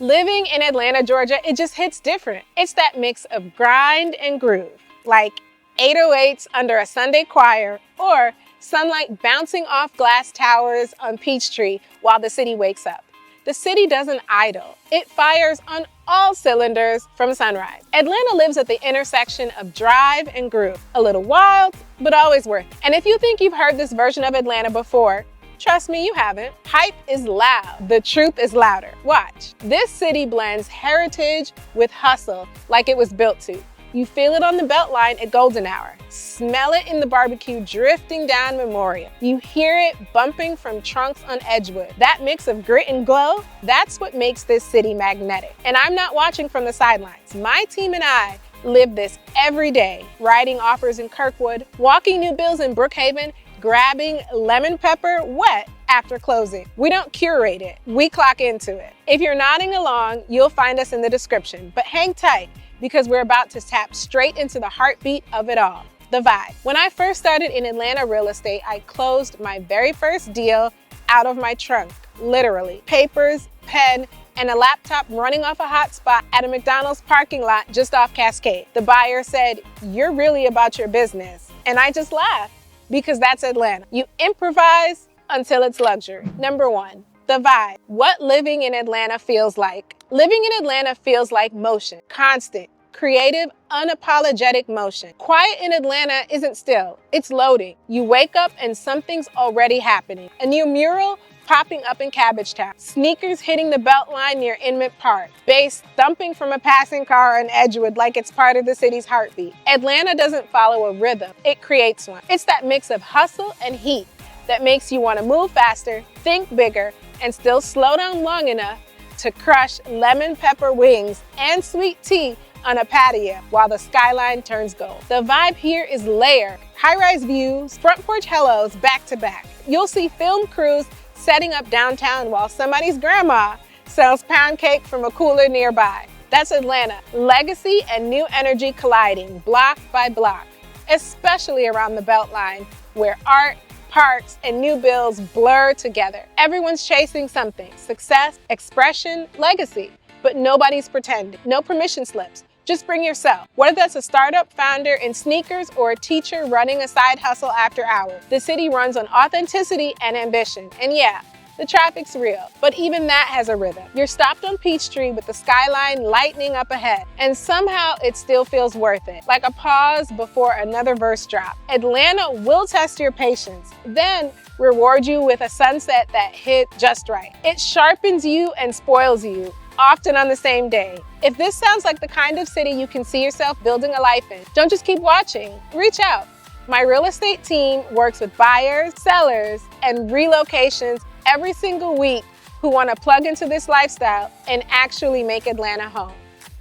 Living in Atlanta, Georgia, it just hits different. It's that mix of grind and groove, like 808s under a Sunday choir or sunlight bouncing off glass towers on Peachtree while the city wakes up. The city doesn't idle. It fires on all cylinders from sunrise. Atlanta lives at the intersection of drive and groove. A little wild, but always worth it. And if you think you've heard this version of Atlanta before, trust me, you haven't. Hype is loud. The truth is louder. Watch. This city blends heritage with hustle like it was built to. You feel it on the Beltline at Golden Hour. Smell it in the barbecue drifting down Memorial. You hear it bumping from trunks on Edgewood. That mix of grit and glow, that's what makes this city magnetic. And I'm not watching from the sidelines. My team and I live this every day, writing offers in Kirkwood, walking new bills in Brookhaven, grabbing lemon pepper wet after closing. We don't curate it, we clock into it. If you're nodding along, you'll find us in the description, but hang tight because we're about to tap straight into the heartbeat of it all, the vibe. When I first started in Atlanta real estate, I closed my very first deal out of my trunk, literally. Papers, pen, and a laptop running off a hotspot at a McDonald's parking lot just off Cascade. The buyer said, "You're really about your business." And I just laughed. Because that's Atlanta. You improvise until it's luxury. Number 1, the vibe. What living in Atlanta feels like. Living in Atlanta feels like motion. Constant, creative, unapologetic motion. Quiet in Atlanta isn't still, it's loading. You wake up and something's already happening. A new mural popping up in Cabbagetown. Sneakers hitting the Beltline near Inman Park. Bass thumping from a passing car on Edgewood like it's part of the city's heartbeat. Atlanta doesn't follow a rhythm, it creates one. It's that mix of hustle and heat that makes you want to move faster, think bigger, and still slow down long enough to crush lemon pepper wings and sweet tea on a patio while the skyline turns gold. The vibe here is layered. High-rise views, front porch hellos back to back. You'll see film crews setting up downtown while somebody's grandma sells pound cake from a cooler nearby. That's Atlanta. Legacy and new energy colliding block by block, especially around the Beltline where art, parks, and new builds blur together. Everyone's chasing something: success, expression, legacy. But nobody's pretending. No permission slips. Just bring yourself. Whether that's a startup founder in sneakers or a teacher running a side hustle after hours, the city runs on authenticity and ambition. And yeah, the traffic's real, but even that has a rhythm. You're stopped on Peachtree with the skyline lightening up ahead, and somehow it still feels worth it, like a pause before another verse drop. Atlanta will test your patience, then reward you with a sunset that hit just right. It sharpens you and spoils you, often on the same day. If this sounds like the kind of city you can see yourself building a life in, don't just keep watching, reach out. My real estate team works with buyers, sellers, and relocations every single week who want to plug into this lifestyle and actually make Atlanta home.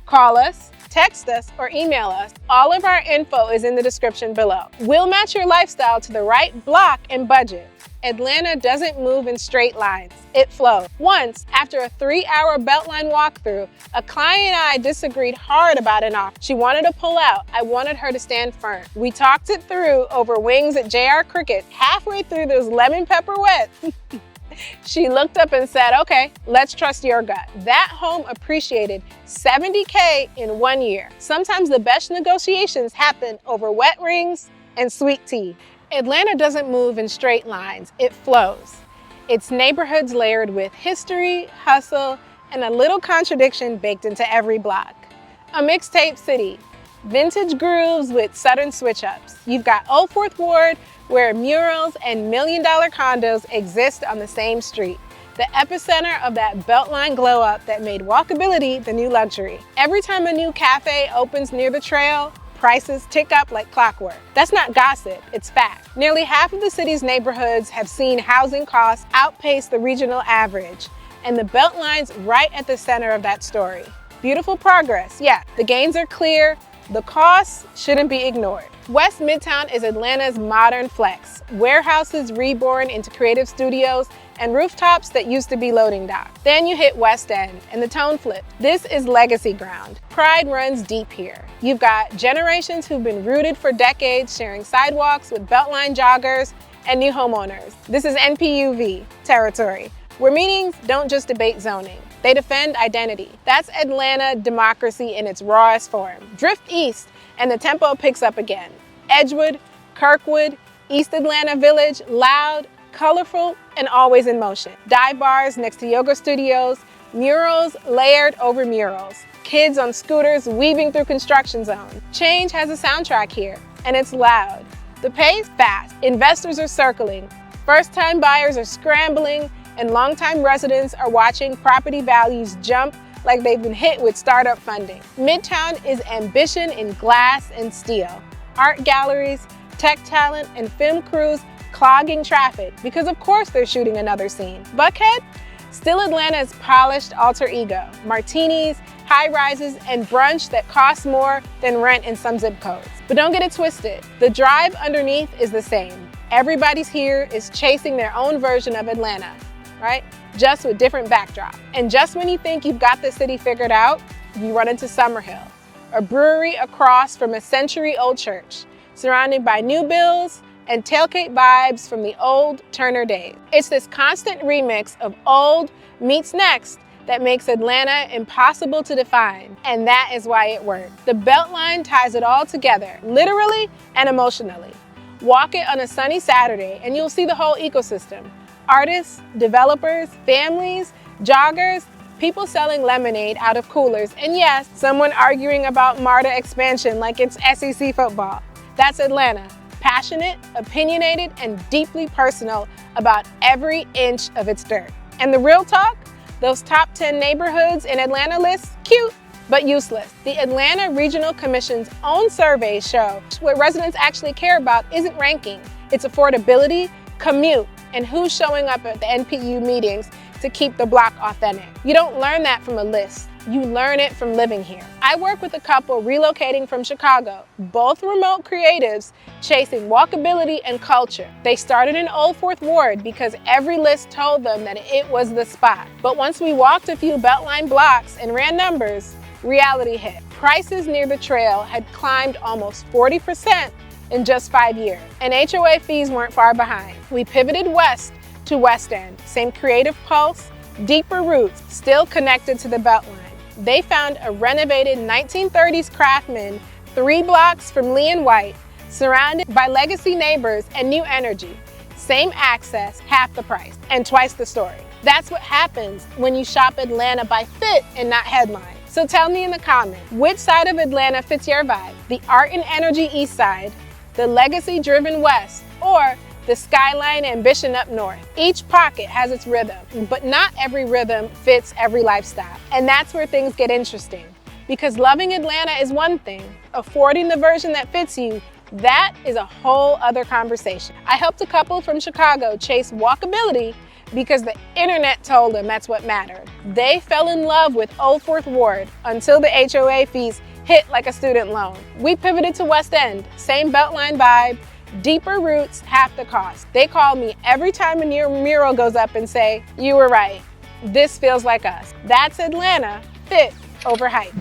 Call us, text us, or email us. All of our info is in the description below. We'll match your lifestyle to the right block and budget. Atlanta doesn't move in straight lines, it flows. Once, after a 3-hour Beltline walkthrough, a client and I disagreed hard about an offer. She wanted to pull out. I wanted her to stand firm. We talked it through over wings at JR Cricket. Halfway through those lemon pepper wet, she looked up and said, "Okay, let's trust your gut." That home appreciated $70K in 1 year. Sometimes the best negotiations happen over wet rings and sweet tea. Atlanta doesn't move in straight lines, it flows. Its neighborhoods layered with history, hustle, and a little contradiction baked into every block. A mixtape city, vintage grooves with sudden switch-ups. You've got Old Fourth Ward, where murals and million-dollar condos exist on the same street. The epicenter of that Beltline glow-up that made walkability the new luxury. Every time a new cafe opens near the trail, prices tick up like clockwork. That's not gossip, it's fact. Nearly half of the city's neighborhoods have seen housing costs outpace the regional average, and the Beltline's right at the center of that story. Beautiful progress, yeah, the gains are clear, the costs shouldn't be ignored. West Midtown is Atlanta's modern flex. Warehouses reborn into creative studios and rooftops that used to be loading docks. Then you hit West End and the tone flip. This is legacy ground. Pride runs deep here. You've got generations who've been rooted for decades sharing sidewalks with Beltline joggers and new homeowners. This is NPUV territory. where meetings don't just debate zoning, they defend identity. That's Atlanta democracy in its rawest form. Drift east and the tempo picks up again. Edgewood, Kirkwood, East Atlanta Village, loud, colorful, and always in motion. Dive bars next to yoga studios, murals layered over murals, kids on scooters weaving through construction zones. Change has a soundtrack here, and it's loud. The pace fast. Investors are circling, first-time buyers are scrambling, and longtime residents are watching property values jump like they've been hit with startup funding. Midtown is ambition in glass and steel. Art galleries, tech talent, and film crews clogging traffic because of course they're shooting another scene. Buckhead? Still Atlanta's polished alter ego. Martinis, high-rises, and brunch that costs more than rent in some zip codes. But don't get it twisted. The drive underneath is the same. Everybody's here is chasing their own version of Atlanta, right? Just with different backdrop. And just when you think you've got the city figured out, you run into Summerhill, a brewery across from a century-old church, surrounded by new builds and tailgate vibes from the old Turner days. It's this constant remix of old meets next that makes Atlanta impossible to define, and that is why it works. The Beltline ties it all together, literally and emotionally. Walk it on a sunny Saturday and you'll see the whole ecosystem. Artists, developers, families, joggers, people selling lemonade out of coolers, and yes, someone arguing about MARTA expansion like it's SEC football. That's Atlanta. Passionate, opinionated, and deeply personal about every inch of its dirt. And the real talk? Those top 10 neighborhoods in Atlanta lists, cute, but useless. The Atlanta Regional Commission's own surveys show what residents actually care about isn't ranking. It's affordability, commute, and who's showing up at the NPU meetings to keep the block authentic. You don't learn that from a list. You learn it from living here. I work with a couple relocating from Chicago, both remote creatives chasing walkability and culture. They started in Old Fourth Ward because every list told them that it was the spot. But once we walked a few Beltline blocks and ran numbers, reality hit. Prices near the trail had climbed almost 40% in just 5 years, and HOA fees weren't far behind. We pivoted west to West End, same creative pulse, deeper roots, still connected to the Beltline. They found a renovated 1930s Craftsman 3 blocks from Lee and White, surrounded by legacy neighbors and new energy. Same access, half the price, and twice the story. That's what happens when you shop Atlanta by fit and not headline. So tell me in the comments, which side of Atlanta fits your vibe? The art and energy east side, the legacy-driven west, or the skyline ambition up north? Each pocket has its rhythm, but not every rhythm fits every lifestyle. And that's where things get interesting. Because loving Atlanta is one thing, affording the version that fits you, that is a whole other conversation. I helped a couple from Chicago chase walkability because the internet told them that's what mattered. They fell in love with Old Fourth Ward until the HOA fees hit like a student loan. We pivoted to West End, same Beltline vibe, deeper roots, half the cost. They call me every time a new mural goes up and say, "You were right. This feels like us." That's Atlanta, fit over hype.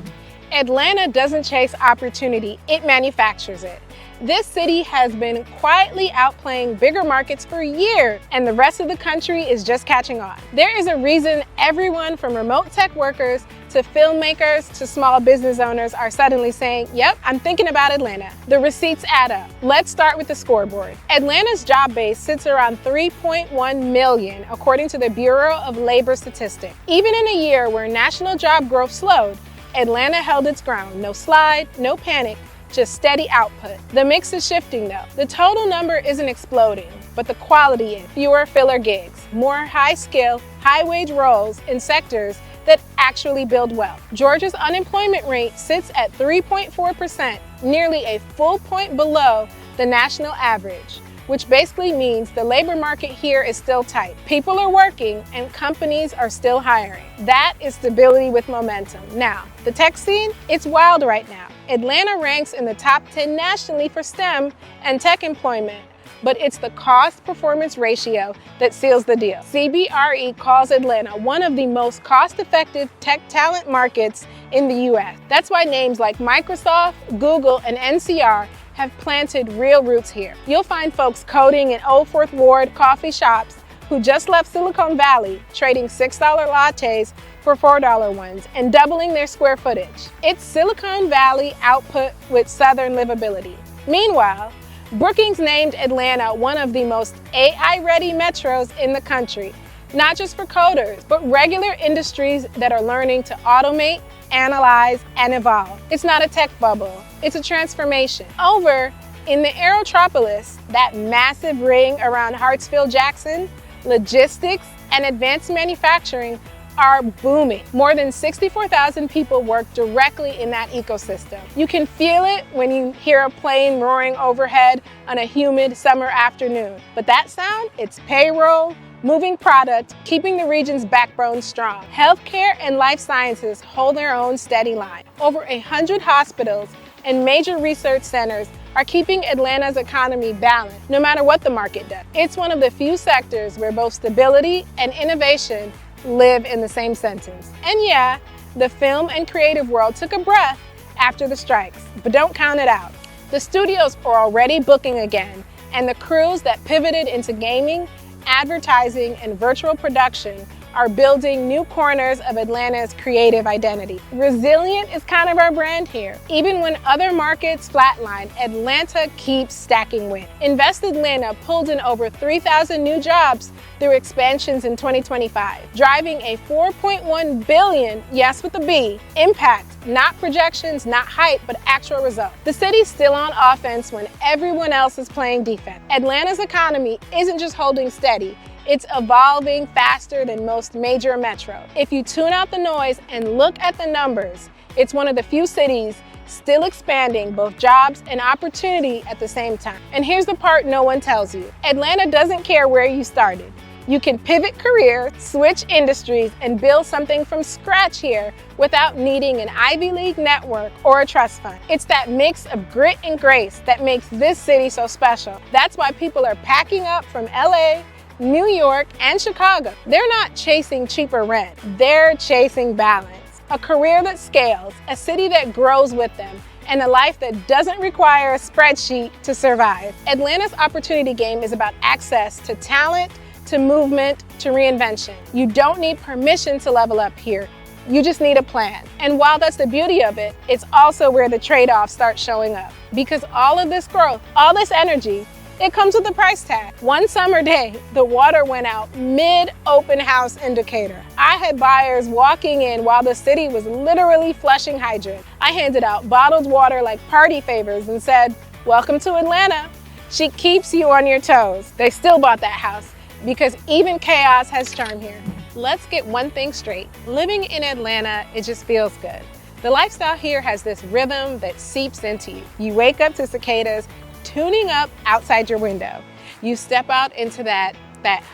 Atlanta doesn't chase opportunity, it manufactures it. This city has been quietly outplaying bigger markets for years, and the rest of the country is just catching on. There is a reason everyone from remote tech workers to filmmakers to small business owners are suddenly saying, yep, I'm thinking about Atlanta. The receipts add up. Let's start with the scoreboard. Atlanta's job base sits around 3.1 million, according to the Bureau of Labor Statistics. Even in a year where national job growth slowed, Atlanta held its ground. No slide, no panic, just steady output. The mix is shifting though. The total number isn't exploding, but the quality is. Fewer filler gigs, more high-skill, high-wage roles in sectors that actually build wealth. Georgia's unemployment rate sits at 3.4%, nearly a full point below the national average, which basically means the labor market here is still tight. People are working and companies are still hiring. That is stability with momentum. Now, the tech scene, it's wild right now. Atlanta ranks in the top 10 nationally for STEM and tech employment, but it's the cost-performance ratio that seals the deal. CBRE calls Atlanta one of the most cost-effective tech talent markets in the US. That's why names like Microsoft, Google, and NCR have planted real roots here. You'll find folks coding in Old Fourth Ward coffee shops, who just left Silicon Valley, trading $6 lattes for $4 ones and doubling their square footage. It's Silicon Valley output with Southern livability. Meanwhile, Brookings named Atlanta one of the most AI-ready metros in the country, not just for coders, but regular industries that are learning to automate, analyze, and evolve. It's not a tech bubble, it's a transformation. Over in the Aerotropolis, that massive ring around Hartsfield-Jackson, logistics and advanced manufacturing are booming. More than 64,000 people work directly in that ecosystem. You can feel it when you hear a plane roaring overhead on a humid summer afternoon. But that sound, it's payroll, moving product, keeping the region's backbone strong. Healthcare and life sciences hold their own steady line. Over 100 hospitals and major research centers are keeping Atlanta's economy balanced, no matter what the market does. It's one of the few sectors where both stability and innovation live in the same sentence. And yeah, the film and creative world took a breath after the strikes, but don't count it out. The studios are already booking again, and the crews that pivoted into gaming, advertising, and virtual production are building new corners of Atlanta's creative identity. Resilient is kind of our brand here. Even when other markets flatline, Atlanta keeps stacking wins. Invest Atlanta pulled in over 3,000 new jobs through expansions in 2025, driving a $4.1 billion, yes with a B, impact, not projections, not hype, but actual results. The city's still on offense when everyone else is playing defense. Atlanta's economy isn't just holding steady, it's evolving faster than most major metros. If you tune out the noise and look at the numbers, it's one of the few cities still expanding both jobs and opportunity at the same time. And here's the part no one tells you. Atlanta doesn't care where you started. You can pivot careers, switch industries, and build something from scratch here without needing an Ivy League network or a trust fund. It's that mix of grit and grace that makes this city so special. That's why people are packing up from LA, New York, and Chicago. They're not chasing cheaper rent, they're chasing balance. A career that scales, a city that grows with them, and a life that doesn't require a spreadsheet to survive. Atlanta's opportunity game is about access to talent, to movement, to reinvention. You don't need permission to level up here. You just need a plan. And while that's the beauty of it, it's also where the trade-offs start showing up. Because all of this growth, all this energy, it comes with a price tag. One summer day, the water went out mid-open house indicator. I had buyers walking in while the city was literally flushing hydrants. I handed out bottled water like party favors and said, "Welcome to Atlanta." She keeps you on your toes. They still bought that house because even chaos has charm here. Let's get one thing straight. Living in Atlanta, it just feels good. The lifestyle here has this rhythm that seeps into you. You wake up to cicadas tuning up outside your window. You step out into that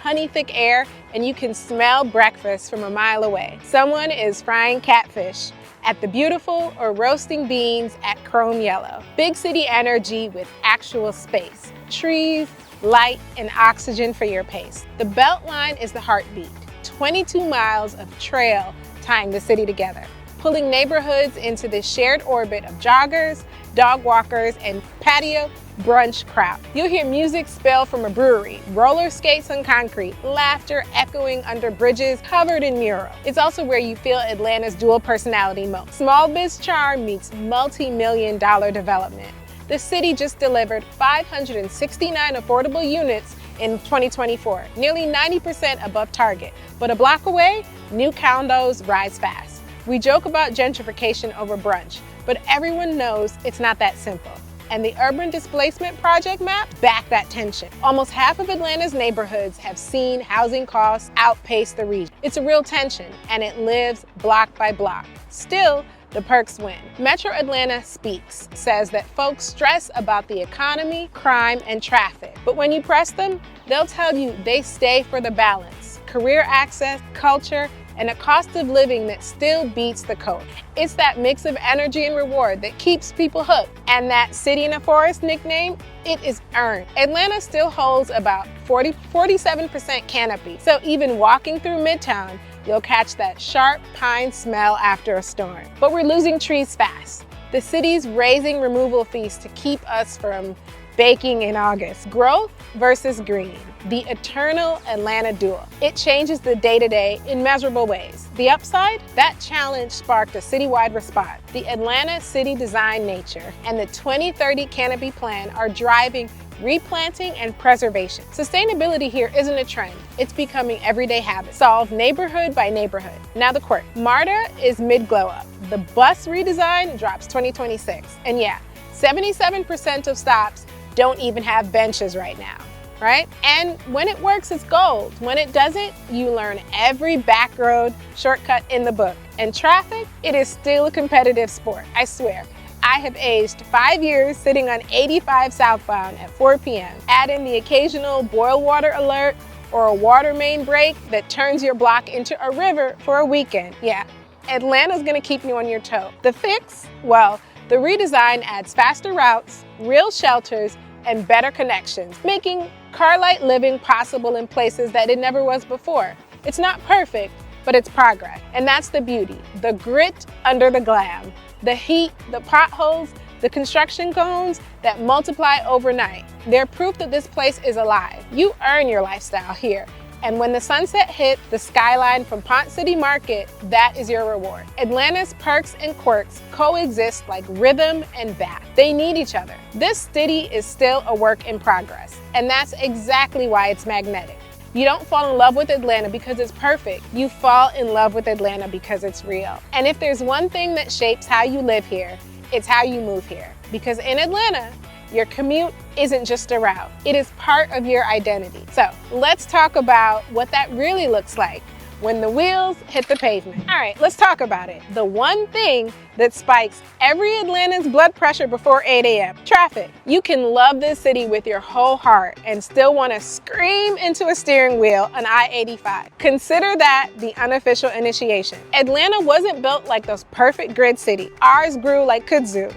honey thick air and you can smell breakfast from a mile away. Someone is frying catfish at the Beautiful or roasting beans at Chrome Yellow. Big city energy with actual space, trees, light, and oxygen for your pace. The Beltline is the heartbeat, 22 miles of trail tying the city together, pulling neighborhoods into this shared orbit of joggers, dog walkers, and patio brunch crowd. You'll hear music spill from a brewery, roller skates on concrete, laughter echoing under bridges covered in murals. It's also where you feel Atlanta's dual personality most. Small biz charm meets multi-million-dollar development. The city just delivered 569 affordable units in 2024, nearly 90% above target. But a block away, new condos rise fast. We joke about gentrification over brunch, but everyone knows it's not that simple. And the Urban Displacement Project map back that tension. Almost half of Atlanta's neighborhoods have seen housing costs outpace the region. It's a real tension, and it lives block by block. Still, the perks win. Metro Atlanta Speaks says that folks stress about the economy, crime, and traffic. But when you press them, they'll tell you they stay for the balance, career access, culture, and a cost of living that still beats the coast. It's that mix of energy and reward that keeps people hooked. And that city in a forest nickname, it is earned. Atlanta still holds about 47% canopy. So even walking through Midtown, you'll catch that sharp pine smell after a storm. But we're losing trees fast. The city's raising removal fees to keep us from baking in August. Growth versus green, the eternal Atlanta duel. It changes the day-to-day in measurable ways. The upside? That challenge sparked a citywide response. The Atlanta City Design Nature and the 2030 Canopy Plan are driving replanting and preservation. Sustainability here isn't a trend, it's becoming everyday habit. Solve neighborhood by neighborhood. Now the quirk. MARTA is mid-glow up. The bus redesign drops 2026. And yeah, 77% of stops don't even have benches right now, right? And when it works, it's gold. When it doesn't, you learn every back road shortcut in the book. And traffic, it is still a competitive sport, I swear. I have aged 5 years sitting on 85 southbound at 4 p.m. Add in the occasional boil water alert or a water main break that turns your block into a river for a weekend. Yeah, Atlanta's gonna keep you on your toe. The fix? Well, the redesign adds faster routes, real shelters, and better connections, making car-light living possible in places that it never was before. It's not perfect, but it's progress. And that's the beauty, the grit under the glam. The heat, the potholes, the construction cones that multiply overnight. They're proof that this place is alive. You earn your lifestyle here. And when the sunset hits the skyline from Ponce City Market, that is your reward. Atlanta's perks and quirks coexist like rhythm and bath. They need each other. This city is still a work in progress, and that's exactly why it's magnetic. You don't fall in love with Atlanta because it's perfect. You fall in love with Atlanta because it's real. And if there's one thing that shapes how you live here, it's how you move here. Because in Atlanta, your commute isn't just a route. It is part of your identity. So let's talk about what that really looks like when the wheels hit the pavement. All right, let's talk about it. The one thing that spikes every Atlantan's blood pressure before 8 a.m. Traffic. You can love this city with your whole heart and still want to scream into a steering wheel on I-85. Consider that the unofficial initiation. Atlanta wasn't built like those perfect grid cities. Ours grew like kudzu.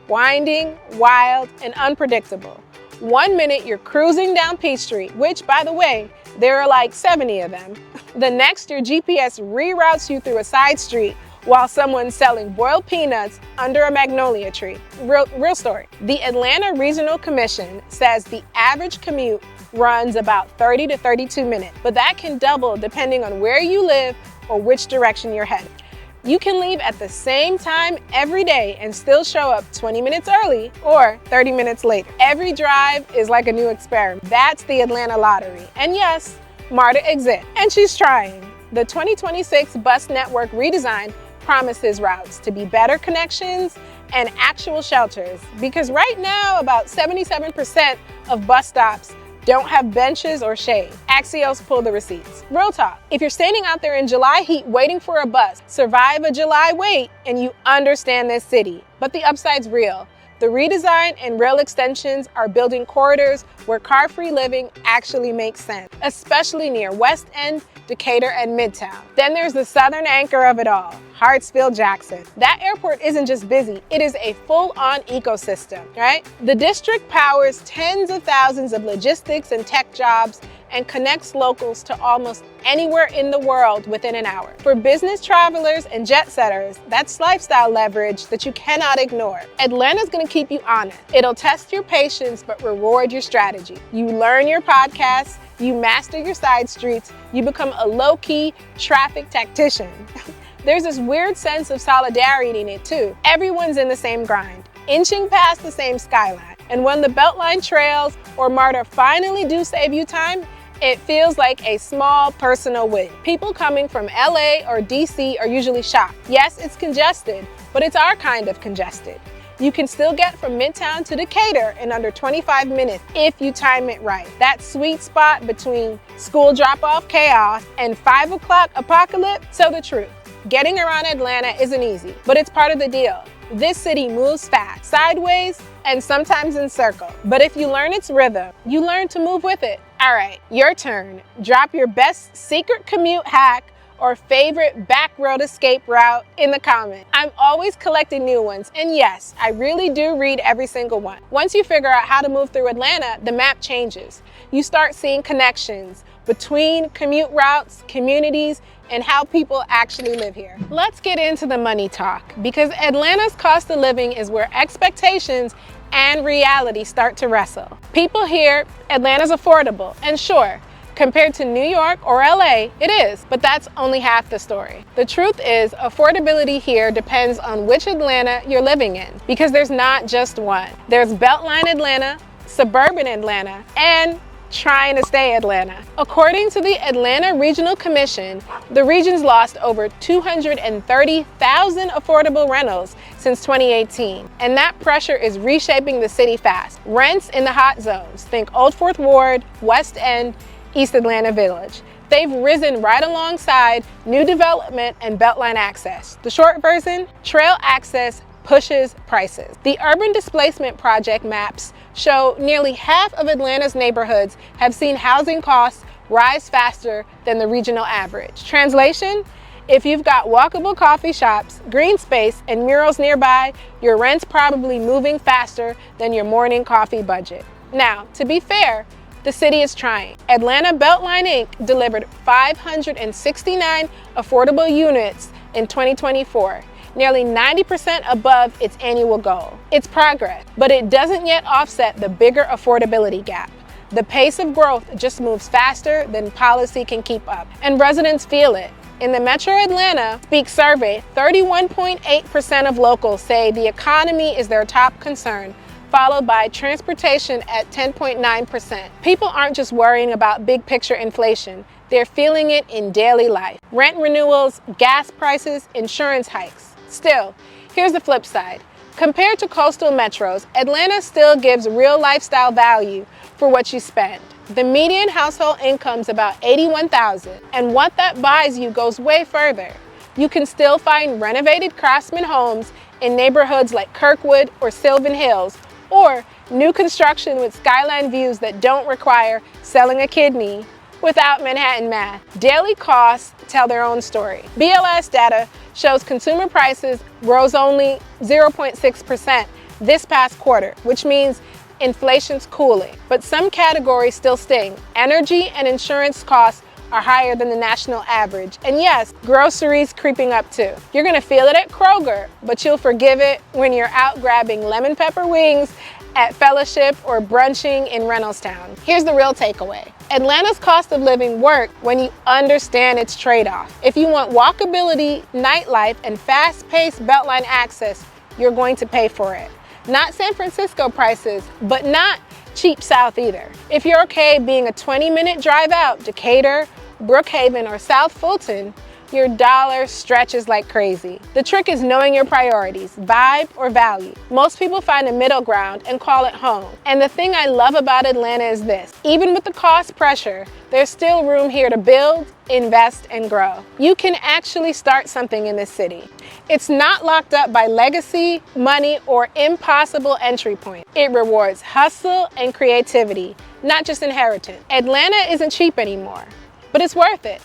Winding, wild, and unpredictable. 1 minute you're cruising down Peachtree, which, by the way, there are like 70 of them. The next, your GPS reroutes you through a side street while someone's selling boiled peanuts under a magnolia tree. Real story. The Atlanta Regional Commission says the average commute runs about 30 to 32 minutes, but that can double depending on where you live or which direction you're headed. You can leave at the same time every day and still show up 20 minutes early or 30 minutes later. Every drive is like a new experiment. That's the Atlanta lottery. And yes, MARTA exists, and she's trying. The 2026 bus network redesign promises routes to be better connections and actual shelters, because right now about 77% of bus stops don't have benches or shade. Axios pull the receipts. Real talk, if you're standing out there in July heat waiting for a bus, survive a July wait and you understand this city. But the upside's real. The redesign and rail extensions are building corridors where car-free living actually makes sense, especially near West End, Decatur, and Midtown. Then there's the southern anchor of it all, Hartsfield-Jackson. That airport isn't just busy, it is a full-on ecosystem, right? The district powers tens of thousands of logistics and tech jobs and connects locals to almost anywhere in the world within an hour. For business travelers and jet setters, that's lifestyle leverage that you cannot ignore. Atlanta's gonna keep you honest. It'll test your patience but reward your strategy. You learn your podcasts, you master your side streets, you become a low-key traffic tactician. There's this weird sense of solidarity in it too. Everyone's in the same grind, inching past the same skyline. And when the Beltline trails or MARTA finally do save you time, it feels like a small personal win. People coming from LA or DC are usually shocked. Yes, it's congested, but it's our kind of congested. You can still get from Midtown to Decatur in under 25 minutes if you time it right. That sweet spot between school drop-off chaos and 5 o'clock apocalypse. So the truth, getting around Atlanta isn't easy, but it's part of the deal. This city moves fast, sideways, and sometimes in circles. But if you learn its rhythm, you learn to move with it. All right, your turn. Drop your best secret commute hack or favorite back road escape route in the comments. I'm always collecting new ones, and yes, I really do read every single one. Once you figure out how to move through Atlanta, the map changes. You start seeing connections between commute routes, communities, and how people actually live here. Let's get into the money talk, because Atlanta's cost of living is where expectations and reality start to wrestle. People hear Atlanta's affordable, and sure, compared to New York or LA, it is, but that's only half the story. The truth is, affordability here depends on which Atlanta you're living in, because there's not just one. There's Beltline Atlanta, suburban Atlanta, and trying to stay Atlanta. According to the Atlanta Regional Commission, the region's lost over 230,000 affordable rentals since 2018, and that pressure is reshaping the city fast. Rents in the hot zones, think Old Fourth Ward, West End, East Atlanta Village. They've risen right alongside new development and Beltline access. The short version, trail access pushes prices. The Urban Displacement Project maps show nearly half of Atlanta's neighborhoods have seen housing costs rise faster than the regional average. Translation, if you've got walkable coffee shops, green space, and murals nearby, your rent's probably moving faster than your morning coffee budget. Now, to be fair, the city is trying. Atlanta Beltline Inc. delivered 569 affordable units in 2024, nearly 90% above its annual goal. It's progress, but it doesn't yet offset the bigger affordability gap. The pace of growth just moves faster than policy can keep up, and residents feel it. In the Metro Atlanta Speak survey, 31.8% of locals say the economy is their top concern, followed by transportation at 10.9%. People aren't just worrying about big picture inflation, they're feeling it in daily life. Rent renewals, gas prices, insurance hikes. Still, here's the flip side. Compared to coastal metros, Atlanta still gives real lifestyle value for what you spend. The median household income's about $81,000, and what that buys you goes way further. You can still find renovated craftsman homes in neighborhoods like Kirkwood or Sylvan Hills, or new construction with skyline views that don't require selling a kidney without Manhattan math. Daily costs tell their own story. BLS data shows consumer prices rose only 0.6% this past quarter, which means inflation's cooling. But some categories still sting. Energy and insurance costs are higher than the national average. And yes, groceries creeping up too. You're gonna feel it at Kroger, but you'll forgive it when you're out grabbing lemon pepper wings at Fellowship or brunching in Reynoldstown. Here's the real takeaway. Atlanta's cost of living works when you understand its trade-off. If you want walkability, nightlife, and fast-paced Beltline access, you're going to pay for it. Not San Francisco prices, but not cheap South either. If you're okay being a 20-minute drive out Decatur, Brookhaven, or South Fulton, your dollar stretches like crazy. The trick is knowing your priorities, vibe or value. Most people find a middle ground and call it home. And the thing I love about Atlanta is this: even with the cost pressure, there's still room here to build, invest, and grow. You can actually start something in this city. It's not locked up by legacy, money, or impossible entry point. It rewards hustle and creativity, not just inheritance. Atlanta isn't cheap anymore, but it's worth it.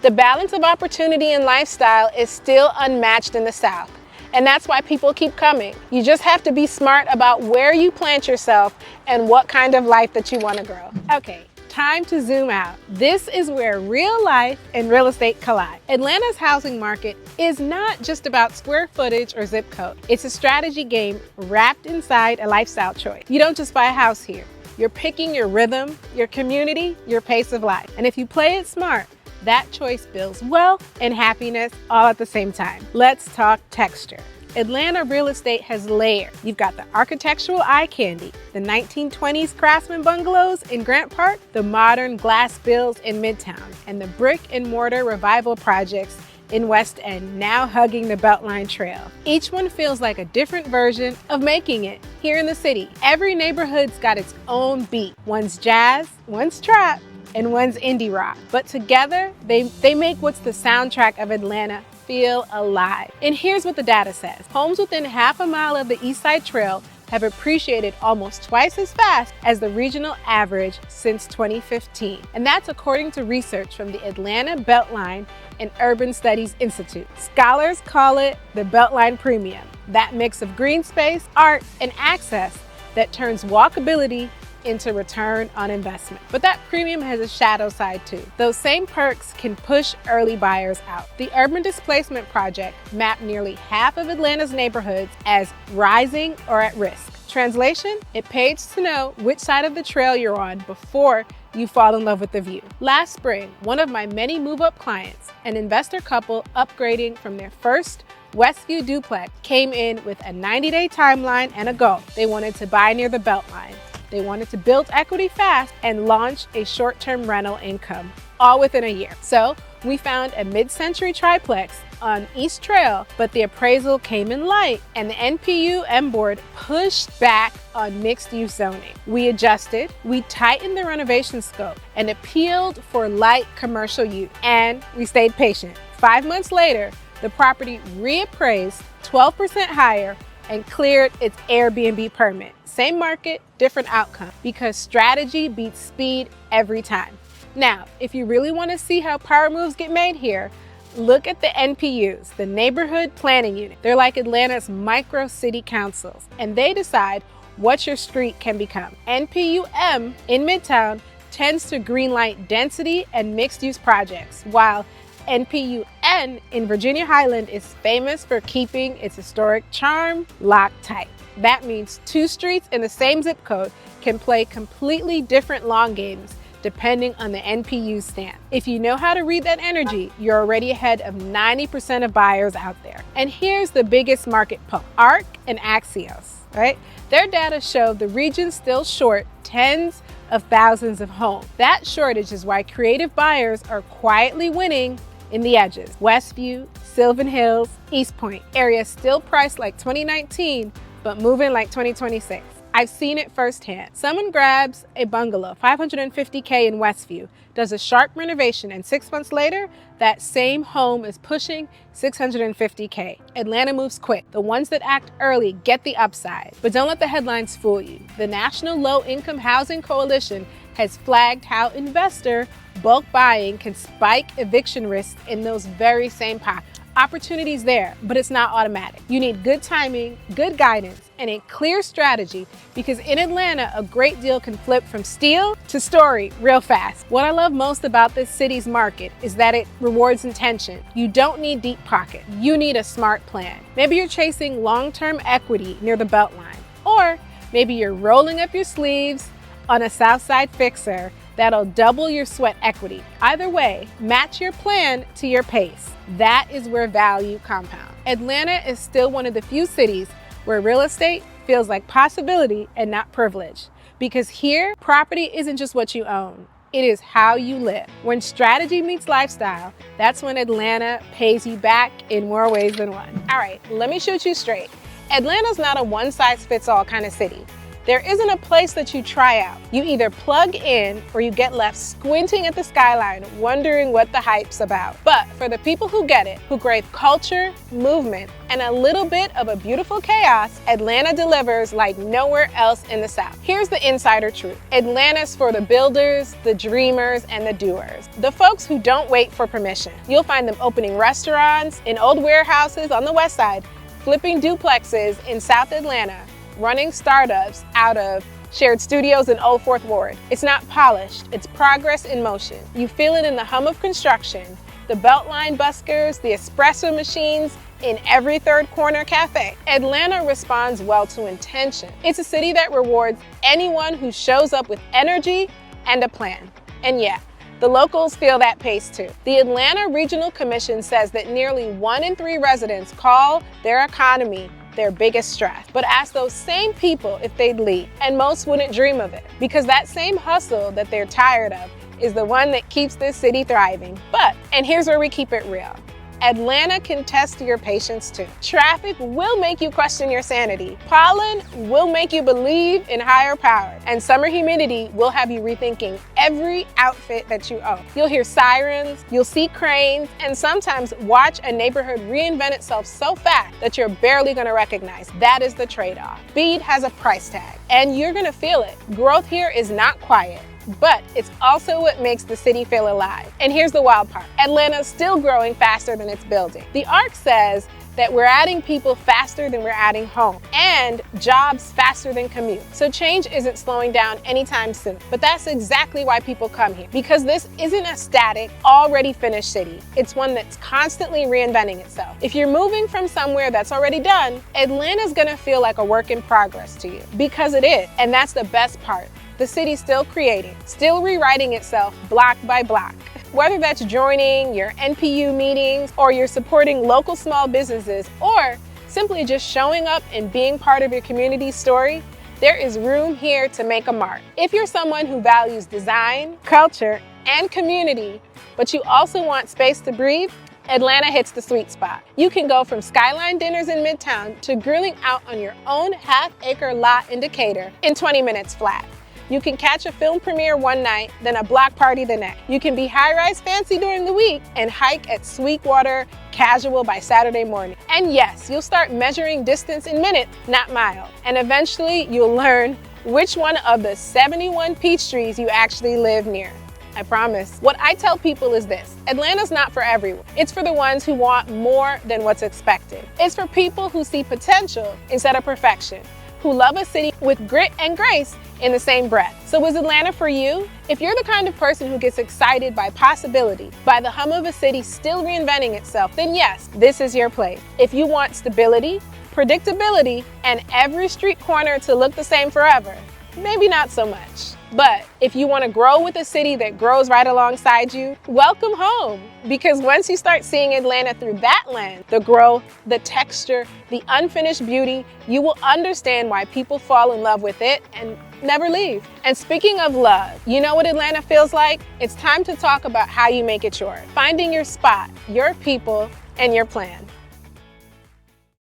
The balance of opportunity and lifestyle is still unmatched in the South, and that's why people keep coming. You just have to be smart about where you plant yourself and what kind of life that you want to grow. Okay, time to zoom out. This is where real life and real estate collide. Atlanta's housing market is not just about square footage or zip code. It's a strategy game wrapped inside a lifestyle choice. You don't just buy a house here. You're picking your rhythm, your community, your pace of life. And if you play it smart, that choice builds wealth and happiness all at the same time. Let's talk texture. Atlanta real estate has layers. You've got the architectural eye candy, the 1920s craftsman bungalows in Grant Park, the modern glass builds in Midtown, and the brick and mortar revival projects in West End, now hugging the Beltline Trail. Each one feels like a different version of making it here in the city. Every neighborhood's got its own beat. One's jazz, one's trap, and one's indie rock. But together, they make what's the soundtrack of Atlanta feel alive. And here's what the data says. Homes within half a mile of the East Side Trail have appreciated almost twice as fast as the regional average since 2015. And that's according to research from the Atlanta Beltline and Urban Studies Institute. Scholars call it the Beltline Premium, that mix of green space, art, and access that turns walkability into return on investment. But that premium has a shadow side too. Those same perks can push early buyers out. The Urban Displacement Project mapped nearly half of Atlanta's neighborhoods as rising or at risk. Translation, it pays to know which side of the trail you're on before you fall in love with the view. Last spring, one of my many move-up clients, an investor couple upgrading from their first Westview duplex, came in with a 90-day timeline and a goal. They wanted to buy near the Beltline. They wanted to build equity fast and launch a short-term rental income, all within a year. So we found a mid-century triplex on East Trail, but the appraisal came in light and the NPUM board pushed back on mixed-use zoning. We adjusted, we tightened the renovation scope and appealed for light commercial use, and we stayed patient. 5 months later, the property reappraised 12% higher and cleared its Airbnb permit. Same market, different outcome, because strategy beats speed every time. Now, if you really want to see how power moves get made here, look at the NPUs, the Neighborhood Planning Unit. They're like Atlanta's micro city councils, and they decide what your street can become. NPUM in Midtown tends to greenlight density and mixed-use projects, while NPUN in Virginia Highland is famous for keeping its historic charm locked tight. That means two streets in the same zip code can play completely different long games depending on the NPU stand. If you know how to read that energy, you're already ahead of 90% of buyers out there. And here's the biggest market pull, ARC and Axios, right? Their data show the region's still short tens of thousands of homes. That shortage is why creative buyers are quietly winning in the edges. Westview, Sylvan Hills, East Point, areas still priced like 2019, but moving like 2026. I've seen it firsthand. Someone grabs a bungalow, $550K in Westview, does a sharp renovation, and 6 months later, that same home is pushing $650K. Atlanta moves quick. The ones that act early get the upside. But don't let the headlines fool you. The National Low Income Housing Coalition has flagged how investor bulk buying can spike eviction risk in those very same pockets. Opportunities there, but it's not automatic. You need good timing, good guidance, and a clear strategy, because in Atlanta, a great deal can flip from steal to story real fast. What I love most about this city's market is that it rewards intention. You don't need deep pockets. You need a smart plan. Maybe you're chasing long-term equity near the Beltline, or maybe you're rolling up your sleeves on a Southside fixer that'll double your sweat equity. Either way, match your plan to your pace. That is where value compounds. Atlanta is still one of the few cities where real estate feels like possibility and not privilege. Because here, property isn't just what you own, it is how you live. When strategy meets lifestyle, that's when Atlanta pays you back in more ways than one. All right, let me shoot you straight. Atlanta's not a one-size-fits-all kind of city. There isn't a place that you try out. You either plug in or you get left squinting at the skyline, wondering what the hype's about. But for the people who get it, who crave culture, movement, and a little bit of a beautiful chaos, Atlanta delivers like nowhere else in the South. Here's the insider truth. Atlanta's for the builders, the dreamers, and the doers. The folks who don't wait for permission. You'll find them opening restaurants in old warehouses on the west side, flipping duplexes in South Atlanta, running startups out of shared studios in Old Fourth Ward. It's not polished, it's progress in motion. You feel it in the hum of construction, the Beltline buskers, the espresso machines in every third corner cafe. Atlanta responds well to intention. It's a city that rewards anyone who shows up with energy and a plan. And yeah, the locals feel that pace too. The Atlanta Regional Commission says that nearly 1 in 3 residents call their economy their biggest stress. But ask those same people if they'd leave, and most wouldn't dream of it, because that same hustle that they're tired of is the one that keeps this city thriving. But, and here's where we keep it real, Atlanta can test your patience too. Traffic will make you question your sanity. Pollen will make you believe in higher power. And summer humidity will have you rethinking every outfit that you own. You'll hear sirens, you'll see cranes, and sometimes watch a neighborhood reinvent itself so fast that you're barely gonna recognize. That is the trade-off. Speed has a price tag, and you're gonna feel it. Growth here is not quiet, but it's also what makes the city feel alive. And here's the wild part. Atlanta's still growing faster than it's building. The ARC says that we're adding people faster than we're adding homes, and jobs faster than commute. So change isn't slowing down anytime soon. But that's exactly why people come here, because this isn't a static, already finished city. It's one that's constantly reinventing itself. If you're moving from somewhere that's already done, Atlanta's gonna feel like a work in progress to you, because it is. And that's the best part. The city's still creating, still rewriting itself block by block. Whether that's joining your NPU meetings, or you're supporting local small businesses, or simply just showing up and being part of your community's story, there is room here to make a mark. If you're someone who values design, culture, and community, but you also want space to breathe, Atlanta hits the sweet spot. You can go from skyline dinners in Midtown to grilling out on your own half-acre lot in Decatur in 20 minutes flat. You can catch a film premiere one night, then a block party the next. You can be high-rise fancy during the week and hike at Sweetwater casual by Saturday morning. And yes, you'll start measuring distance in minutes, not miles. And eventually, you'll learn which one of the 71 peach trees you actually live near. I promise. What I tell people is this: Atlanta's not for everyone. It's for the ones who want more than what's expected. It's for people who see potential instead of perfection, who love a city with grit and grace in the same breath. So is Atlanta for you? If you're the kind of person who gets excited by possibility, by the hum of a city still reinventing itself, then yes, this is your place. If you want stability, predictability, and every street corner to look the same forever, maybe not so much. But if you want to grow with a city that grows right alongside you, welcome home. Because once you start seeing Atlanta through that lens, the growth, the texture, the unfinished beauty, you will understand why people fall in love with it and never leave. And speaking of love, you know what Atlanta feels like? It's time to talk about how you make it yours. Finding your spot, your people, and your plan.